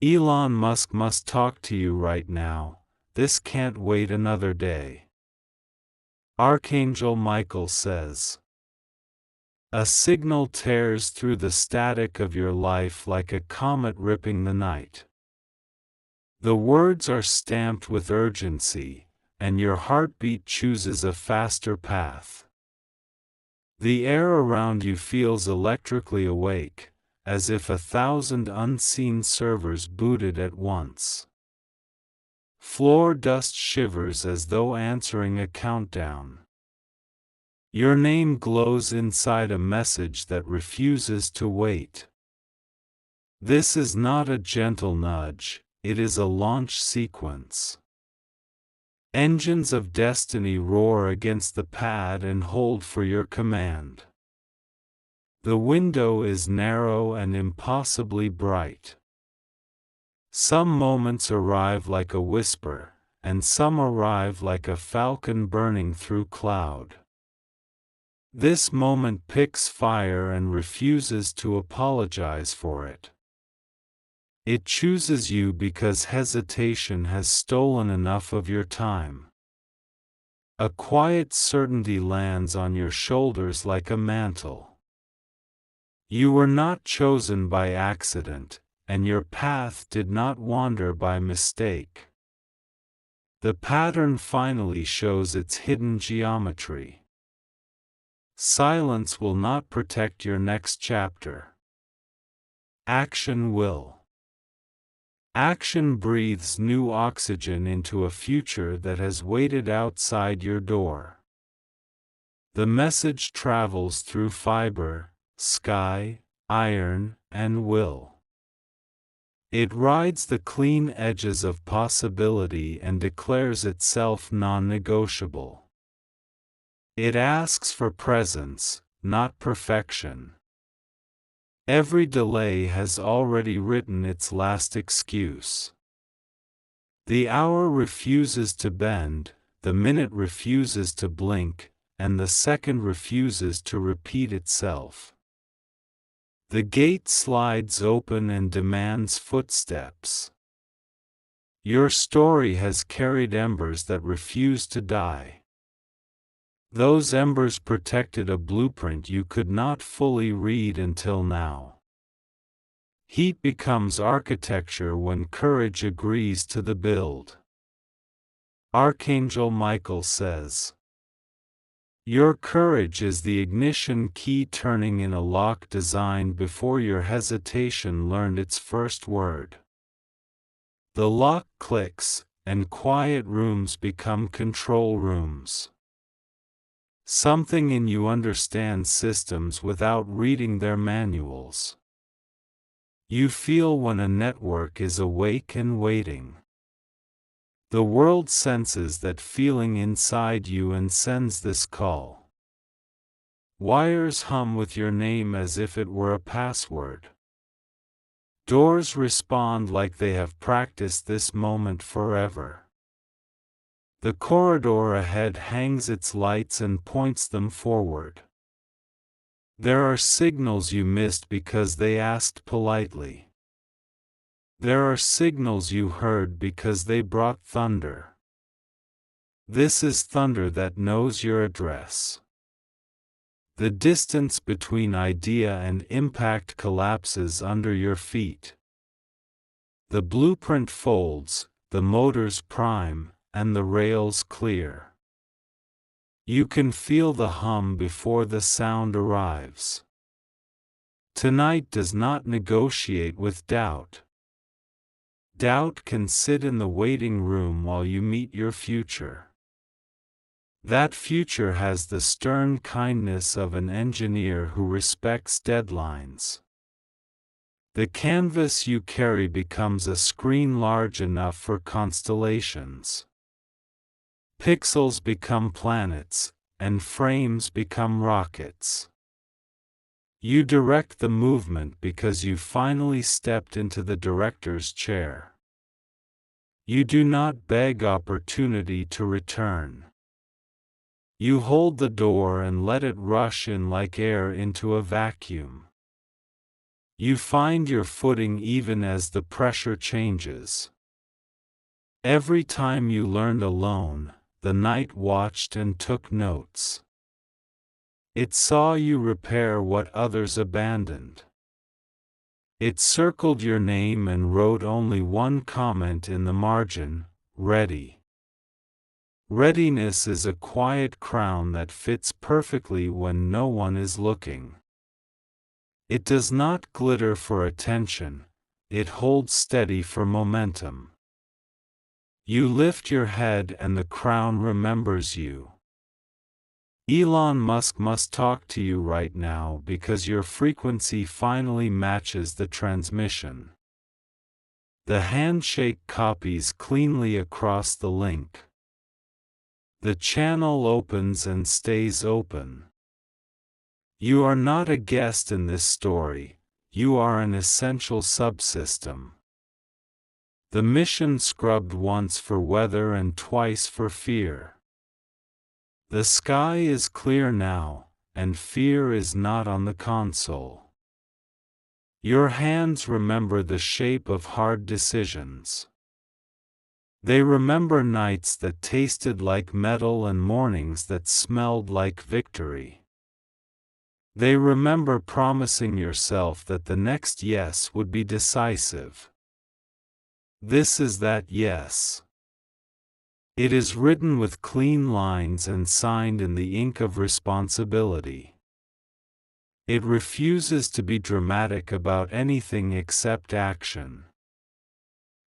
Elon Musk must talk to you right now. This can't wait another day. Archangel Michael says. A signal tears through the static of your life like a comet ripping the night. The words are stamped with urgency, and your heartbeat chooses a faster path. The air around you feels electrically awake, as if 1,000 unseen servers booted at once. Floor dust shivers as though answering a countdown. Your name glows inside a message that refuses to wait. This is not a gentle nudge, it is a launch sequence. Engines of destiny roar against the pad and hold for your command. The window is narrow and impossibly bright. Some moments arrive like a whisper, and some arrive like a falcon burning through cloud. This moment picks fire and refuses to apologize for it. It chooses you because hesitation has stolen enough of your time. A quiet certainty lands on your shoulders like a mantle. You were not chosen by accident, and your path did not wander by mistake. The pattern finally shows its hidden geometry. Silence will not protect your next chapter. Action will. Action breathes new oxygen into a future that has waited outside your door. The message travels through fiber, sky, iron, and will. It rides the clean edges of possibility and declares itself non-negotiable. It asks for presence, not perfection. Every delay has already written its last excuse. The hour refuses to bend, the minute refuses to blink, and the second refuses to repeat itself. The gate slides open and demands footsteps. Your story has carried embers that refuse to die. Those embers protected a blueprint you could not fully read until now. Heat becomes architecture when courage agrees to the build. Archangel Michael says. Your courage is the ignition key turning in a lock designed before your hesitation learned its first word. The lock clicks, and quiet rooms become control rooms. Something in you understands systems without reading their manuals. You feel when a network is awake and waiting. The world senses that feeling inside you and sends this call. Wires hum with your name as if it were a password. Doors respond like they have practiced this moment forever. The corridor ahead hangs its lights and points them forward. There are signals you missed because they asked politely. There are signals you heard because they brought thunder. This is thunder that knows your address. The distance between idea and impact collapses under your feet. The blueprint folds, the motors prime, and the rails clear. You can feel the hum before the sound arrives. Tonight does not negotiate with doubt. Doubt can sit in the waiting room while you meet your future. That future has the stern kindness of an engineer who respects deadlines. The canvas you carry becomes a screen large enough for constellations. Pixels become planets, and frames become rockets. You direct the movement because you finally stepped into the director's chair. You do not beg opportunity to return. You hold the door and let it rush in like air into a vacuum. You find your footing even as the pressure changes. Every time you learned alone, the night watched and took notes. It saw you repair what others abandoned. It circled your name and wrote only one comment in the margin: ready. Readiness is a quiet crown that fits perfectly when no one is looking. It does not glitter for attention, it holds steady for momentum. You lift your head and the crown remembers you. Elon Musk must talk to you right now because your frequency finally matches the transmission. The handshake copies cleanly across the link. The channel opens and stays open. You are not a guest in this story, you are an essential subsystem. The mission scrubbed once for weather and twice for fear. The sky is clear now, and fear is not on the console. Your hands remember the shape of hard decisions. They remember nights that tasted like metal and mornings that smelled like victory. They remember promising yourself that the next yes would be decisive. This is that yes. It is written with clean lines and signed in the ink of responsibility. It refuses to be dramatic about anything except action.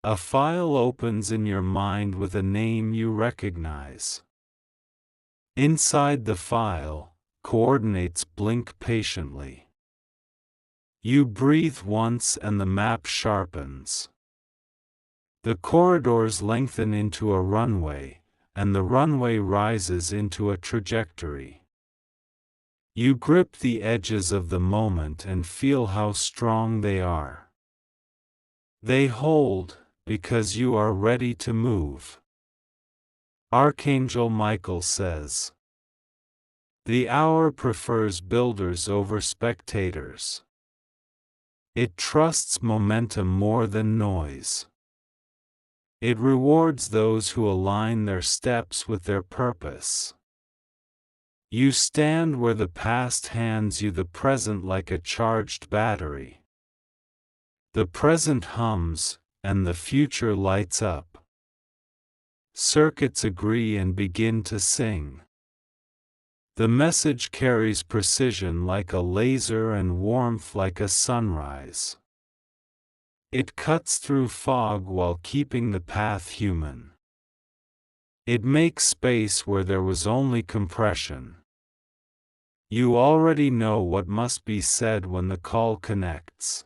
A file opens in your mind with a name you recognize. Inside the file, coordinates blink patiently. You breathe once and the map sharpens. The corridors lengthen into a runway, and the runway rises into a trajectory. You grip the edges of the moment and feel how strong they are. They hold, because you are ready to move. Archangel Michael says, "The hour prefers builders over spectators. It trusts momentum more than noise. It rewards those who align their steps with their purpose." You stand where the past hands you the present like a charged battery. The present hums, and the future lights up. Circuits agree and begin to sing. The message carries precision like a laser and warmth like a sunrise. It cuts through fog while keeping the path human. It makes space where there was only compression. You already know what must be said when the call connects.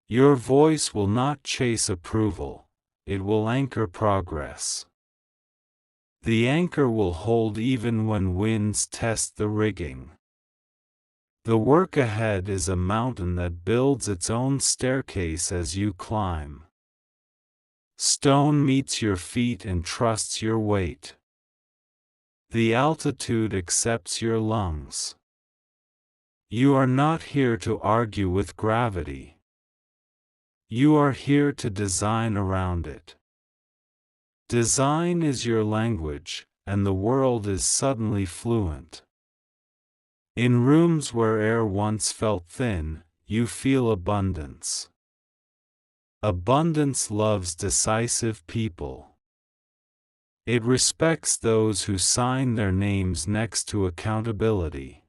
Your voice will not chase approval, it will anchor progress. The anchor will hold even when winds test the rigging. The work ahead is a mountain that builds its own staircase as you climb. Stone meets your feet and trusts your weight. The altitude accepts your lungs. You are not here to argue with gravity. You are here to design around it. Design is your language, and the world is suddenly fluent. In rooms where air once felt thin, you feel abundance. Abundance loves decisive people. It respects those who sign their names next to accountability.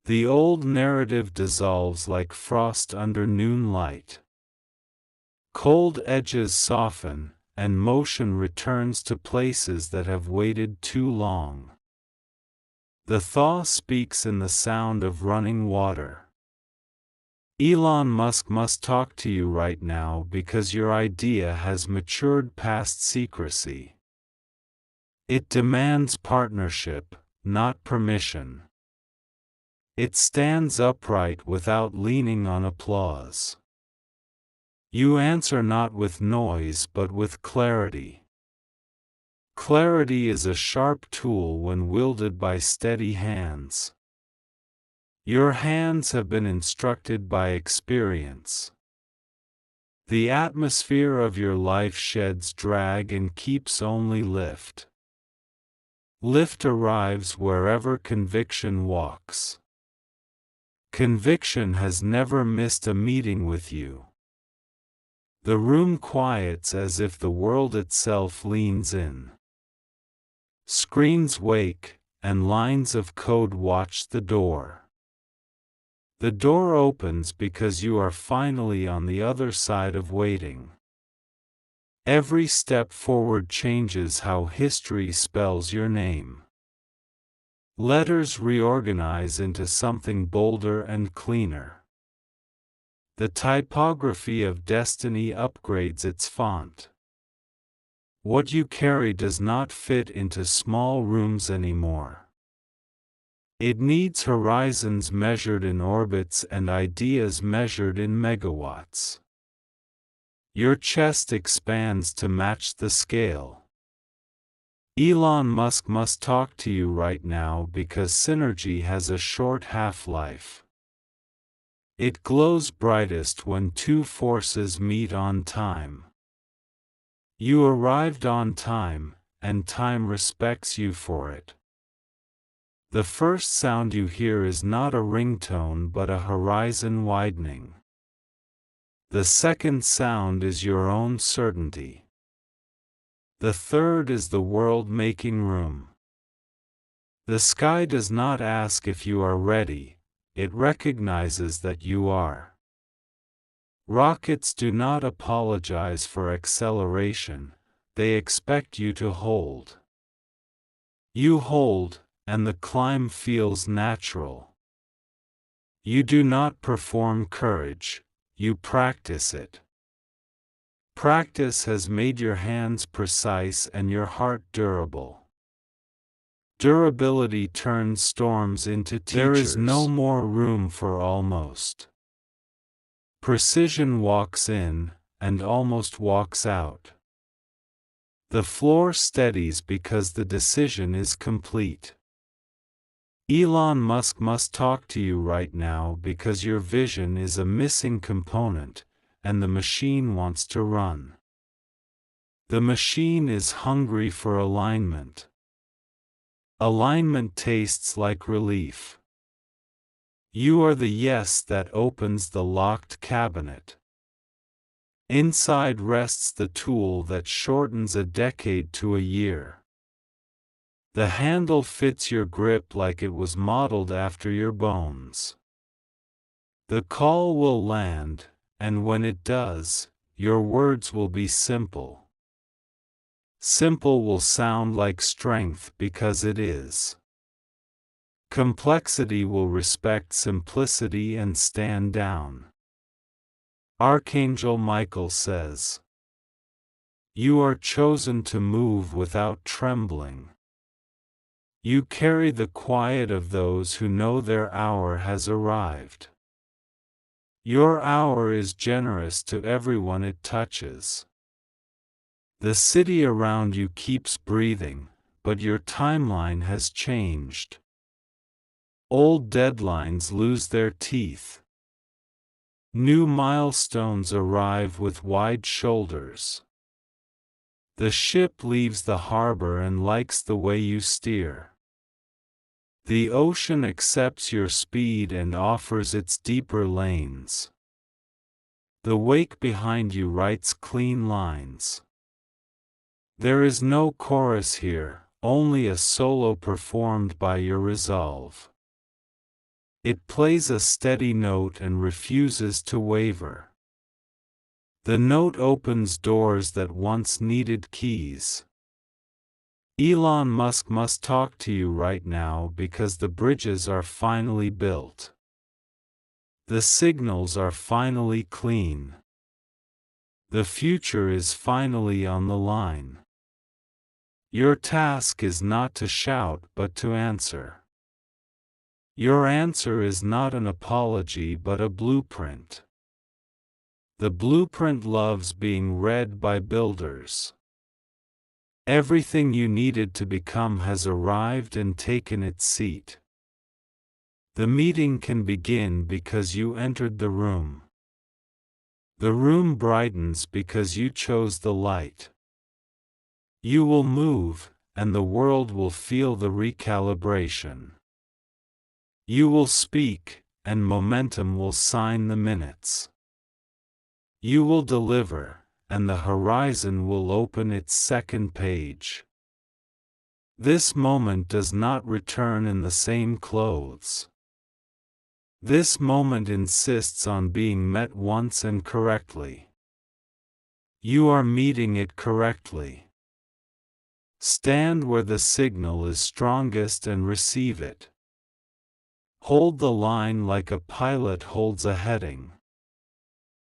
The old narrative dissolves like frost under noon light. Cold edges soften, and motion returns to places that have waited too long. The thaw speaks in the sound of running water. Elon Musk must talk to you right now because your idea has matured past secrecy. It demands partnership, not permission. It stands upright without leaning on applause. You answer not with noise but with clarity. Clarity is a sharp tool when wielded by steady hands. Your hands have been instructed by experience. The atmosphere of your life sheds drag and keeps only lift. Lift arrives wherever conviction walks. Conviction has never missed a meeting with you. The room quiets as if the world itself leans in. Screens wake, and lines of code watch the door. The door opens because you are finally on the other side of waiting. Every step forward changes how history spells your name. Letters reorganize into something bolder and cleaner. The typography of destiny upgrades its font. What you carry does not fit into small rooms anymore. It needs horizons measured in orbits and ideas measured in megawatts. Your chest expands to match the scale. Elon Musk must talk to you right now because synergy has a short half-life. It glows brightest when two forces meet on time. You arrived on time, and time respects you for it. The first sound you hear is not a ringtone but a horizon widening. The second sound is your own certainty. The third is the world making room. The sky does not ask if you are ready, it recognizes that you are. Rockets do not apologize for acceleration, they expect you to hold. You hold, and the climb feels natural. You do not perform courage, you practice it. Practice has made your hands precise and your heart durable. Durability turns storms into teachers. There is no more room for almost. Precision walks in, and almost walks out. The floor steadies because the decision is complete. Elon Musk must talk to you right now because your vision is a missing component, and the machine wants to run. The machine is hungry for alignment. Alignment tastes like relief. You are the yes that opens the locked cabinet. Inside rests the tool that shortens a decade to a year. The handle fits your grip like it was modeled after your bones. The call will land, and when it does, your words will be simple. Simple will sound like strength because it is. Complexity will respect simplicity and stand down. Archangel Michael says, "You are chosen to move without trembling. You carry the quiet of those who know their hour has arrived. Your hour is generous to everyone it touches. The city around you keeps breathing, but your timeline has changed. Old deadlines lose their teeth. New milestones arrive with wide shoulders. The ship leaves the harbor and likes the way you steer. The ocean accepts your speed and offers its deeper lanes. The wake behind you writes clean lines. There is no chorus here, only a solo performed by your resolve. It plays a steady note and refuses to waver. The note opens doors that once needed keys. Elon Musk must talk to you right now because the bridges are finally built. The signals are finally clean. The future is finally on the line. Your task is not to shout but to answer. Your answer is not an apology but a blueprint. The blueprint loves being read by builders. Everything you needed to become has arrived and taken its seat. The meeting can begin because you entered the room. The room brightens because you chose the light. You will move, and the world will feel the recalibration. You will speak, and momentum will sign the minutes. You will deliver, and the horizon will open its second page. This moment does not return in the same clothes. This moment insists on being met once and correctly. You are meeting it correctly. Stand where the signal is strongest and receive it. Hold the line like a pilot holds a heading.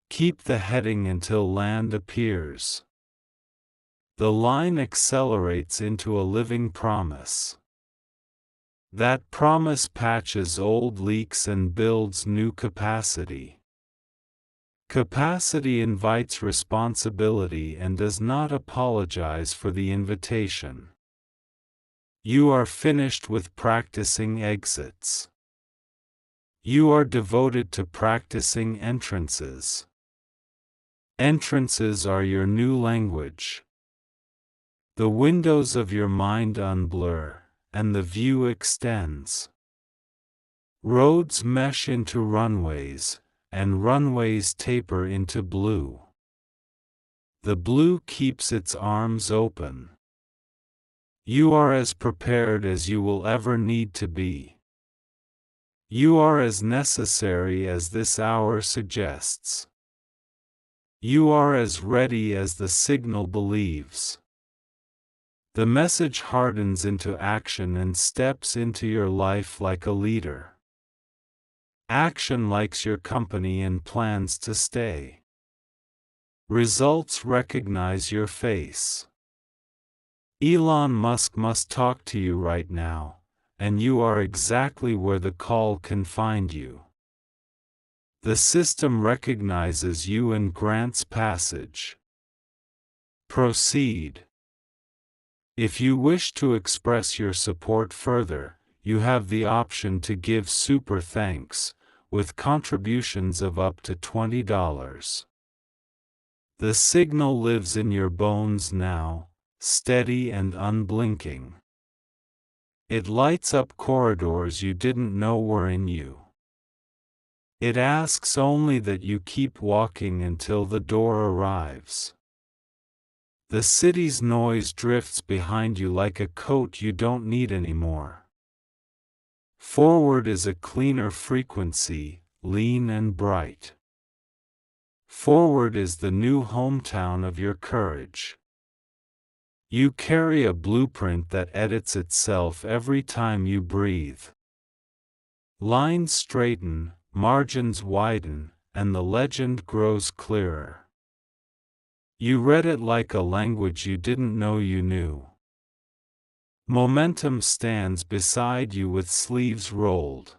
Keep the heading until land appears. The line accelerates into a living promise. That promise patches old leaks and builds new capacity. Capacity invites responsibility and does not apologize for the invitation. You are finished with practicing exits. You are devoted to practicing entrances. Entrances are your new language. The windows of your mind unblur, and the view extends. Roads mesh into runways, and runways taper into blue. The blue keeps its arms open. You are as prepared as you will ever need to be. You are as necessary as this hour suggests. You are as ready as the signal believes. The message hardens into action and steps into your life like a leader. Action likes your company and plans to stay. Results recognize your face. Elon Musk must talk to you right now, and you are exactly where the call can find you. The system recognizes you and grants passage. Proceed. If you wish to express your support further, you have the option to give super thanks, with contributions of up to $20. The signal lives in your bones now, steady and unblinking. It lights up corridors you didn't know were in you. It asks only that you keep walking until the door arrives. The city's noise drifts behind you like a coat you don't need anymore. Forward is a cleaner frequency, lean and bright. Forward is the new hometown of your courage. You carry a blueprint that edits itself every time you breathe. Lines straighten, margins widen, and the legend grows clearer. You read it like a language you didn't know you knew. Momentum stands beside you with sleeves rolled.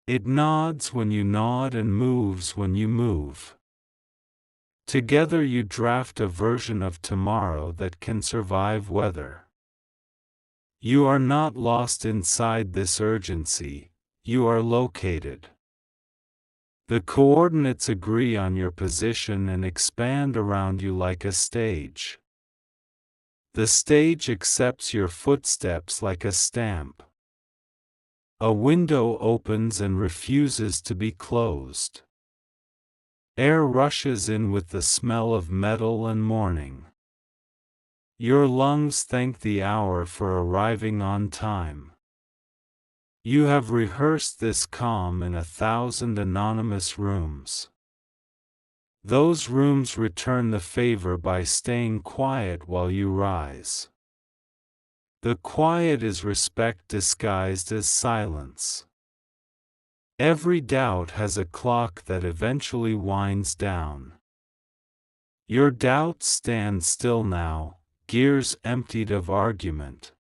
It nods when you nod and moves when you move. Together you draft a version of tomorrow that can survive weather. You are not lost inside this urgency, you are located. The coordinates agree on your position and expand around you like a stage. The stage accepts your footsteps like a stamp. A window opens and refuses to be closed. Air rushes in with the smell of metal and morning. Your lungs thank the hour for arriving on time. You have rehearsed this calm in 1,000 anonymous rooms. Those rooms return the favor by staying quiet while you rise. The quiet is respect disguised as silence. Every doubt has a clock that eventually winds down. Your doubts stand still now, gears emptied of argument.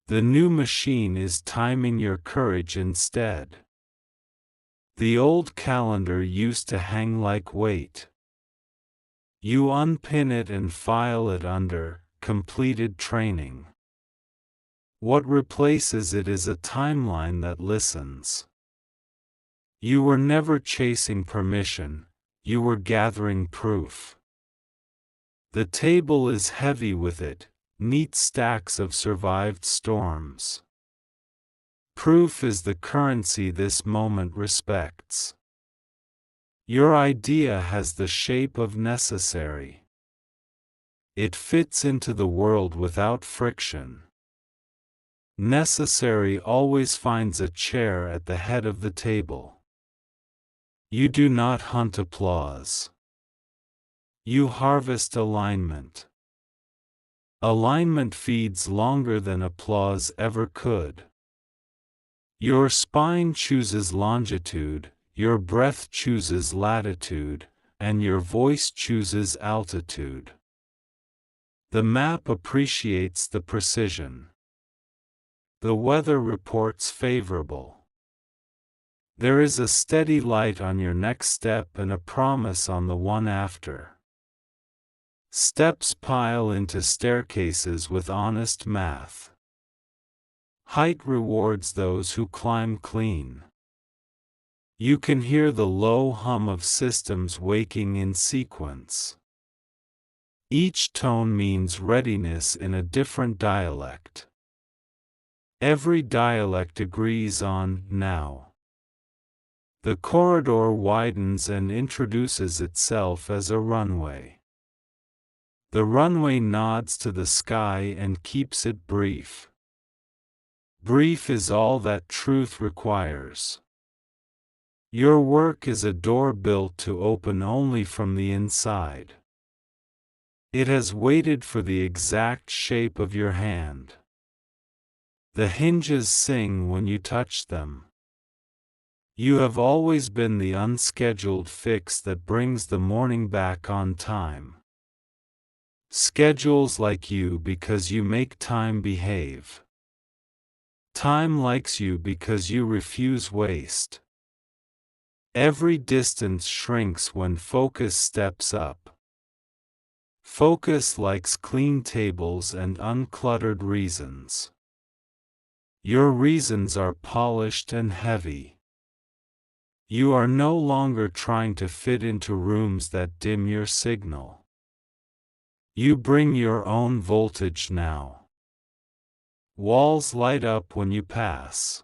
The new machine is timing your courage instead. The old calendar used to hang like weight. You unpin it and file it under completed training. What replaces it is a timeline that listens. You were never chasing permission, you were gathering proof. The table is heavy with it, neat stacks of survived storms. Proof is the currency this moment respects. Your idea has the shape of necessary. It fits into the world without friction. Necessary always finds a chair at the head of the table. You do not hunt applause. You harvest alignment. Alignment feeds longer than applause ever could. Your spine chooses longitude, your breath chooses latitude, and your voice chooses altitude. The map appreciates the precision. The weather reports favorable. There is a steady light on your next step and a promise on the one after. Steps pile into staircases with honest math. Height rewards those who climb clean. You can hear the low hum of systems waking in sequence. Each tone means readiness in a different dialect. Every dialect agrees on now. The corridor widens and introduces itself as a runway. The runway nods to the sky and keeps it brief. Brief is all that truth requires. Your work is a door built to open only from the inside. It has waited for the exact shape of your hand. The hinges sing when you touch them. You have always been the unscheduled fix that brings the morning back on time. Schedules like you because you make time behave. Time likes you because you refuse waste. Every distance shrinks when focus steps up. Focus likes clean tables and uncluttered reasons. Your reasons are polished and heavy. You are no longer trying to fit into rooms that dim your signal. You bring your own voltage now. Walls light up when you pass.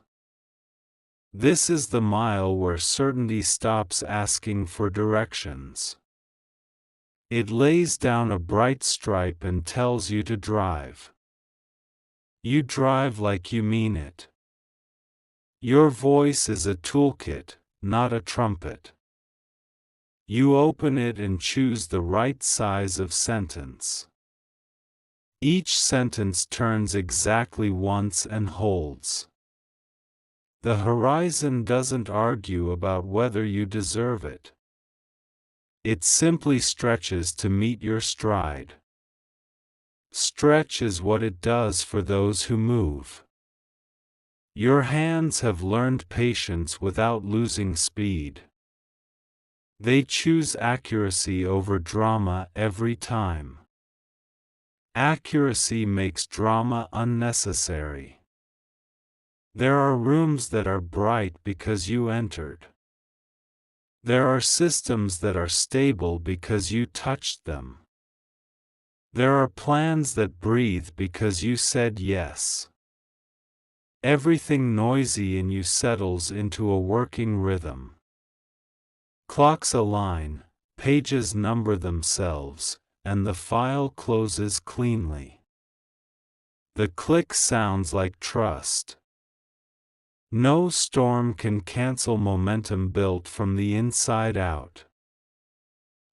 This is the mile where certainty stops asking for directions. It lays down a bright stripe and tells you to drive. You drive like you mean it. Your voice is a toolkit, not a trumpet. You open it and choose the right size of sentence. Each sentence turns exactly once and holds. The horizon doesn't argue about whether you deserve it. It simply stretches to meet your stride. Stretch is what it does for those who move. Your hands have learned patience without losing speed. They choose accuracy over drama every time. Accuracy makes drama unnecessary. There are rooms that are bright because you entered. There are systems that are stable because you touched them. There are plans that breathe because you said yes. Everything noisy in you settles into a working rhythm. Clocks align, pages number themselves, and the file closes cleanly. The click sounds like trust. No storm can cancel momentum built from the inside out.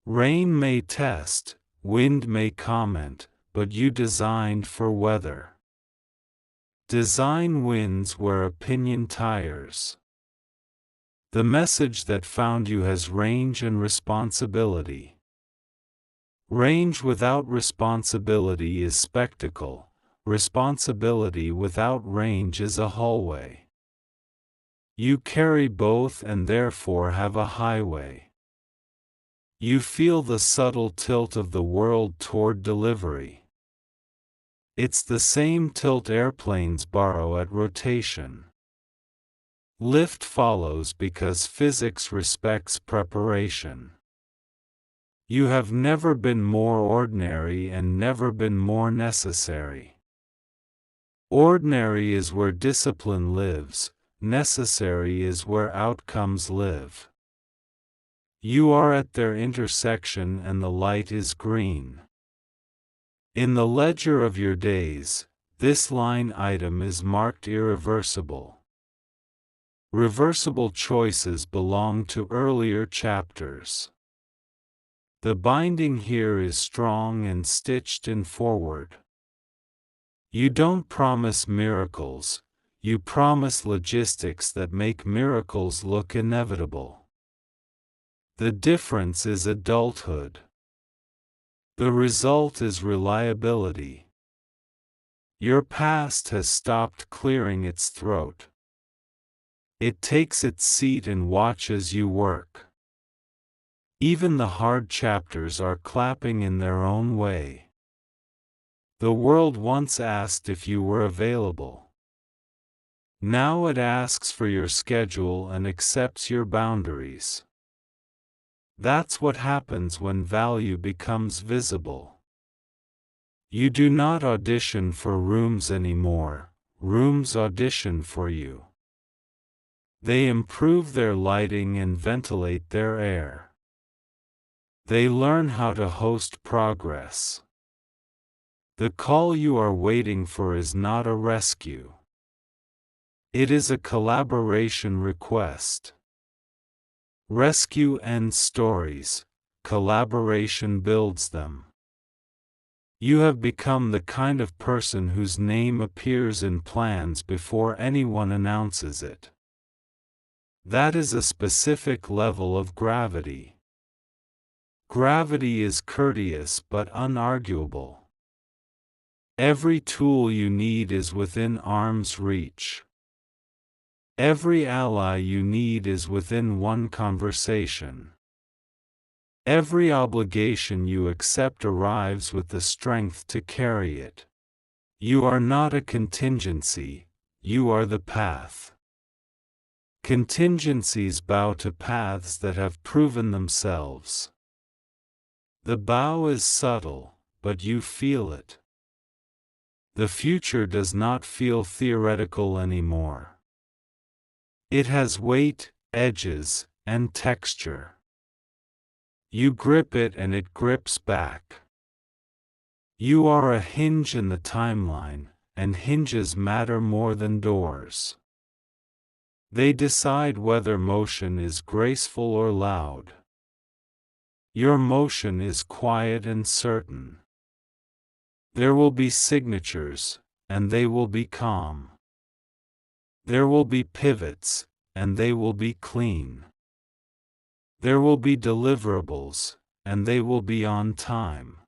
Rain may test, wind may comment, but you designed for weather. Design wins where opinion tires. The message that found you has range and responsibility. Range without responsibility is spectacle. Responsibility without range is a hallway. You carry both and therefore have a highway. You feel the subtle tilt of the world toward delivery. It's the same tilt airplanes borrow at rotation. Lift follows because physics respects preparation. You have never been more ordinary and never been more necessary. Ordinary is where discipline lives, necessary is where outcomes live. You are at their intersection and the light is green. In the ledger of your days, this line item is marked irreversible. Reversible choices belong to earlier chapters. The binding here is strong and stitched in forward. You don't promise miracles, you promise logistics that make miracles look inevitable. The difference is adulthood. The result is reliability. Your past has stopped clearing its throat. It takes its seat and watches you work. Even the hard chapters are clapping in their own way. The world once asked if you were available. Now it asks for your schedule and accepts your boundaries. That's what happens when value becomes visible. You do not audition for rooms anymore, rooms audition for you. They improve their lighting and ventilate their air. They learn how to host progress. The call you are waiting for is not a rescue. It is a collaboration request. Rescue ends stories, collaboration builds them. You have become the kind of person whose name appears in plans before anyone announces it. That is a specific level of gravity. Gravity is courteous but unarguable. Every tool you need is within arm's reach. Every ally you need is within one conversation. Every obligation you accept arrives with the strength to carry it. You are not a contingency, you are the path. Contingencies bow to paths that have proven themselves. The bow is subtle, but you feel it. The future does not feel theoretical anymore. It has weight, edges, and texture. You grip it and it grips back. You are a hinge in the timeline, and hinges matter more than doors. They decide whether motion is graceful or loud. Your motion is quiet and certain. There will be signatures, and they will be calm. There will be pivots, and they will be clean. There will be deliverables, and they will be on time.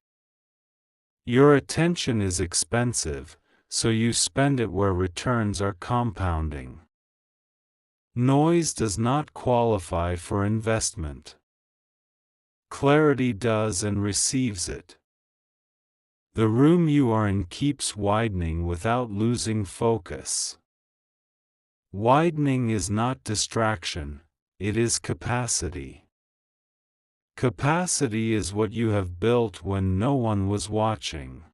Your attention is expensive, so you spend it where returns are compounding. Noise does not qualify for investment. Clarity does and receives it. The room you are in keeps widening without losing focus. Widening is not distraction, it is capacity. Capacity is what you have built when no one was watching.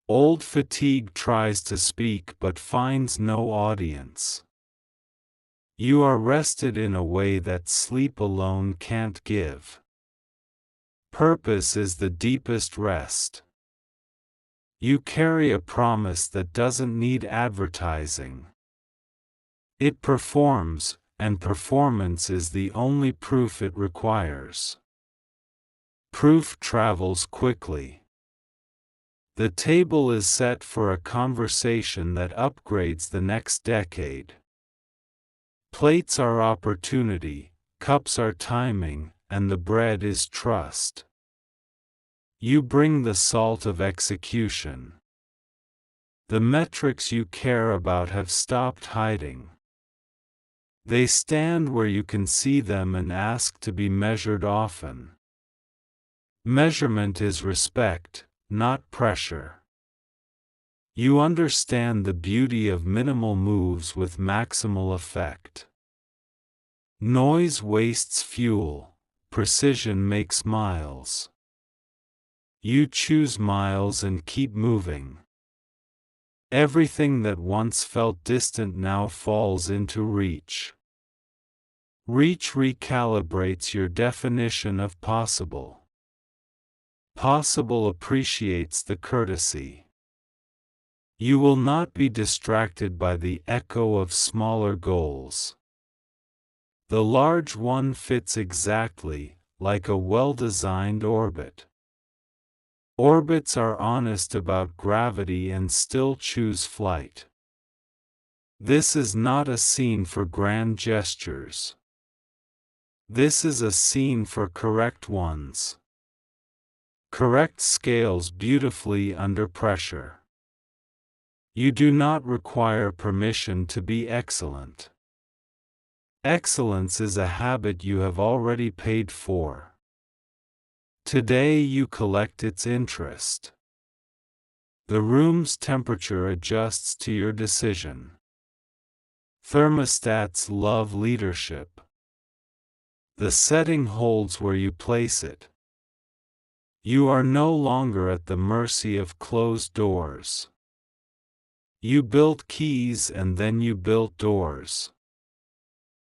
Old fatigue tries to speak but finds no audience. You are rested in a way that sleep alone can't give. Purpose is the deepest rest. You carry a promise that doesn't need advertising. It performs, and performance is the only proof it requires. Proof travels quickly. The table is set for a conversation that upgrades the next decade. Plates are opportunity, cups are timing, and the bread is trust. You bring the salt of execution. The metrics you care about have stopped hiding. They stand where you can see them and ask to be measured often. Measurement is respect, not pressure. You understand the beauty of minimal moves with maximal effect. Noise wastes fuel, precision makes miles. You choose miles and keep moving. Everything that once felt distant now falls into reach. Reach recalibrates your definition of possible. Possible appreciates the courtesy. You will not be distracted by the echo of smaller goals. The large one fits exactly, like a well-designed orbit. Orbits are honest about gravity and still choose flight. This is not a scene for grand gestures. This is a scene for correct ones. Correct scales beautifully under pressure. You do not require permission to be excellent. Excellence is a habit you have already paid for. Today you collect its interest. The room's temperature adjusts to your decision. Thermostats love leadership. The setting holds where you place it. You are no longer at the mercy of closed doors. You built keys and then you built doors.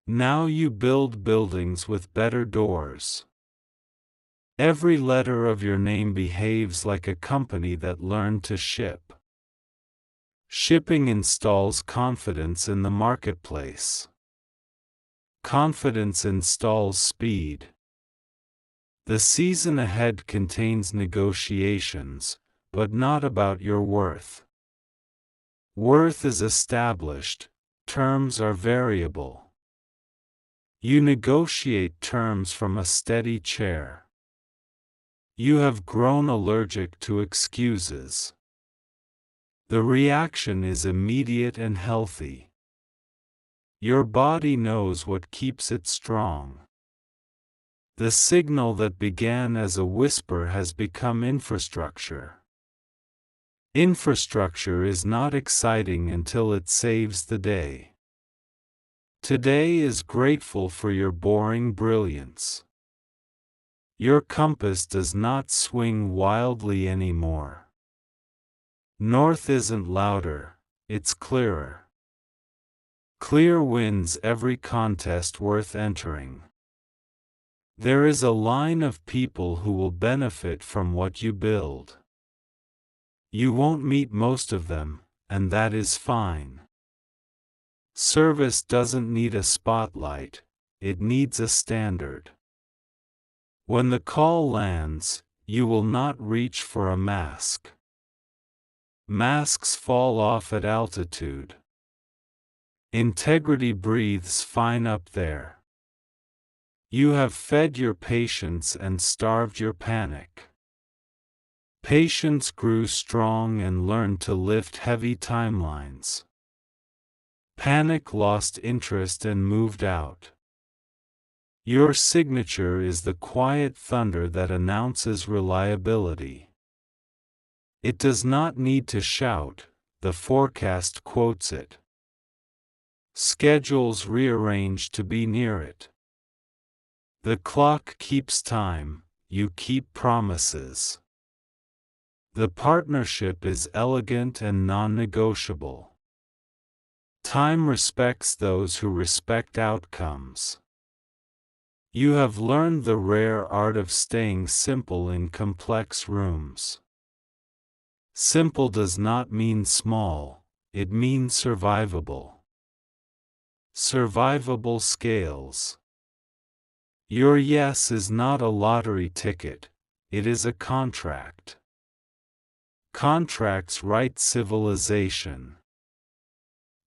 Now you build buildings with better doors. Every letter of your name behaves like a company that learned to ship. Shipping installs confidence in the marketplace. Confidence installs speed. The season ahead contains negotiations, but not about your worth. Worth is established, terms are variable. You negotiate terms from a steady chair. You have grown allergic to excuses. The reaction is immediate and healthy. Your body knows what keeps it strong. The signal that began as a whisper has become infrastructure. Infrastructure is not exciting until it saves the day. Today is grateful for your boring brilliance. Your compass does not swing wildly anymore. North isn't louder, it's clearer. Clear wins every contest worth entering. There is a line of people who will benefit from what you build. You won't meet most of them, and that is fine. Service doesn't need a spotlight, it needs a standard. When the call lands, you will not reach for a mask. Masks fall off at altitude. Integrity breathes fine up there. You have fed your patience and starved your panic. Patience grew strong and learned to lift heavy timelines. Panic lost interest and moved out. Your signature is the quiet thunder that announces reliability. It does not need to shout, the forecast quotes it. Schedules rearrange to be near it. The clock keeps time, you keep promises. The partnership is elegant and non-negotiable. Time respects those who respect outcomes. You have learned the rare art of staying simple in complex rooms. Simple does not mean small, it means survivable. Survivable scales. Your yes is not a lottery ticket, it is a contract. Contracts write civilization.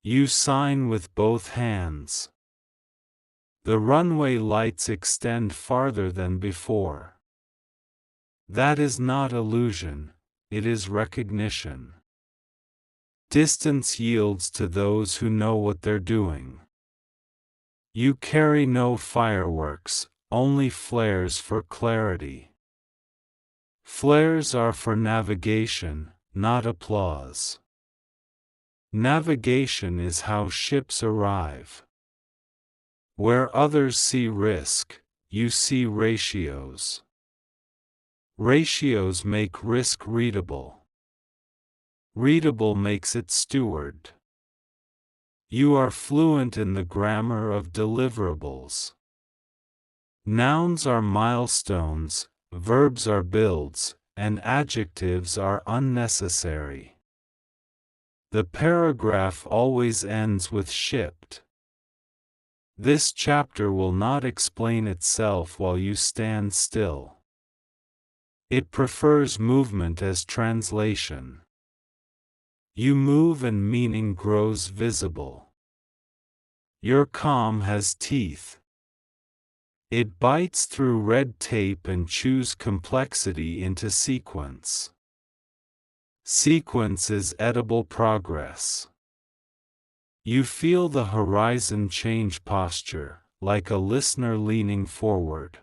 You sign with both hands. The runway lights extend farther than before. That is not illusion, it is recognition. Distance yields to those who know what they're doing. You carry no fireworks, only flares for clarity. Flares are for navigation, not applause. Navigation is how ships arrive. Where others see risk, you see ratios. Ratios make risk readable. Readable makes it steward. You are fluent in the grammar of deliverables. Nouns are milestones, verbs are builds, and adjectives are unnecessary. The paragraph always ends with shipped. This chapter will not explain itself while you stand still. It prefers movement as translation. You move and meaning grows visible. Your calm has teeth. It bites through red tape and chews complexity into sequence. Sequence is edible progress. You feel the horizon change posture, like a listener leaning forward.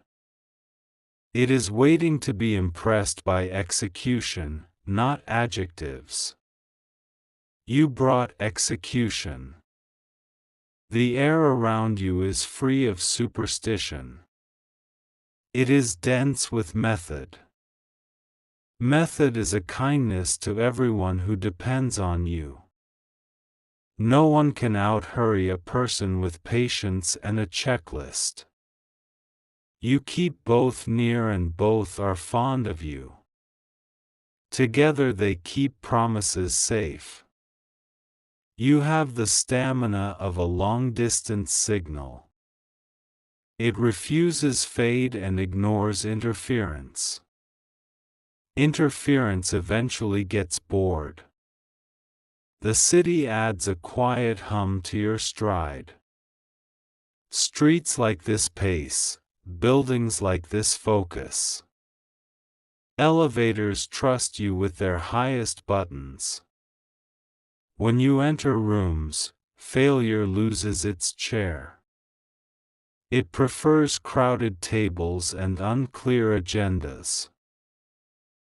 It is waiting to be impressed by execution, not adjectives. You brought execution. The air around you is free of superstition. It is dense with method. Method is a kindness to everyone who depends on you. No one can out-hurry a person with patience and a checklist. You keep both near and both are fond of you. Together they keep promises safe. You have the stamina of a long-distance signal. It refuses fade and ignores interference. Interference eventually gets bored. The city adds a quiet hum to your stride. Streets like this pace, buildings like this focus. Elevators trust you with their highest buttons. When you enter rooms, failure loses its chair. It prefers crowded tables and unclear agendas.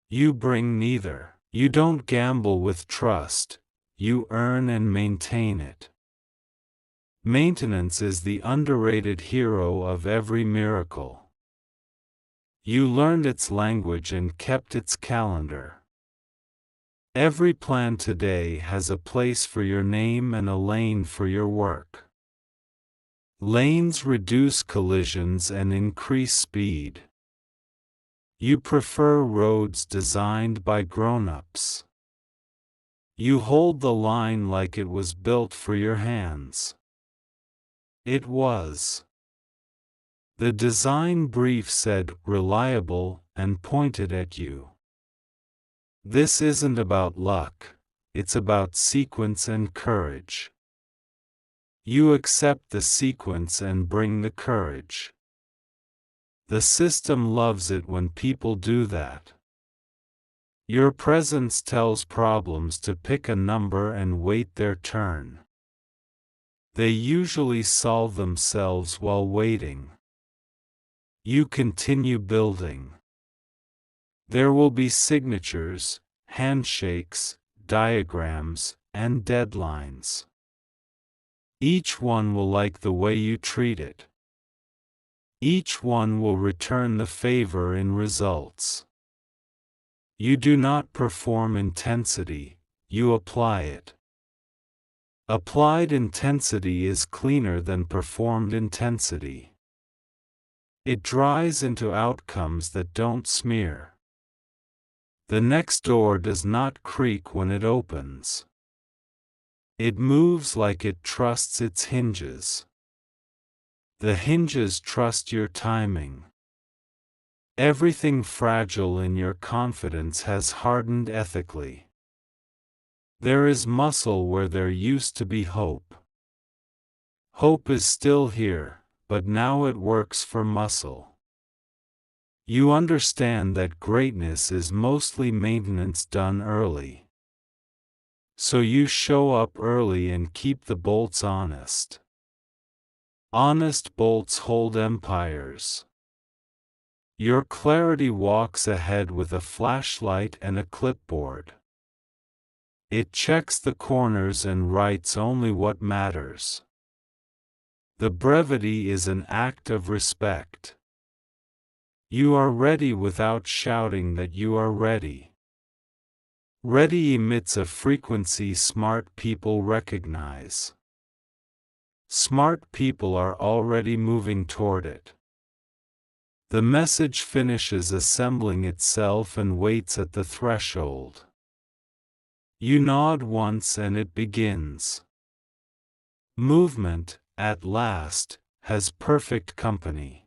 You bring neither. You don't gamble with trust. You earn and maintain it. Maintenance is the underrated hero of every miracle. You learned its language and kept its calendar. Every plan today has a place for your name and a lane for your work. Lanes reduce collisions and increase speed. You prefer roads designed by grown-ups. You hold the line like it was built for your hands. It was. The design brief said reliable and pointed at you. This isn't about luck, it's about sequence and courage. You accept the sequence and bring the courage. The system loves it when people do that. Your presence tells problems to pick a number and wait their turn. They usually solve themselves while waiting. You continue building. There will be signatures, handshakes, diagrams, and deadlines. Each one will like the way you treat it. Each one will return the favor in results. You do not perform intensity, you apply it. Applied intensity is cleaner than performed intensity. It dries into outcomes that don't smear. The next door does not creak when it opens. It moves like it trusts its hinges. The hinges trust your timing. Everything fragile in your confidence has hardened ethically. There is muscle where there used to be hope. Hope is still here, but now it works for muscle. You understand that greatness is mostly maintenance done early. So you show up early and keep the bolts honest. Honest bolts hold empires. Your clarity walks ahead with a flashlight and a clipboard. It checks the corners and writes only what matters. The brevity is an act of respect. You are ready without shouting that you are ready. Ready emits a frequency smart people recognize. Smart people are already moving toward it. The message finishes assembling itself and waits at the threshold. You nod once and it begins. Movement, at last, has perfect company.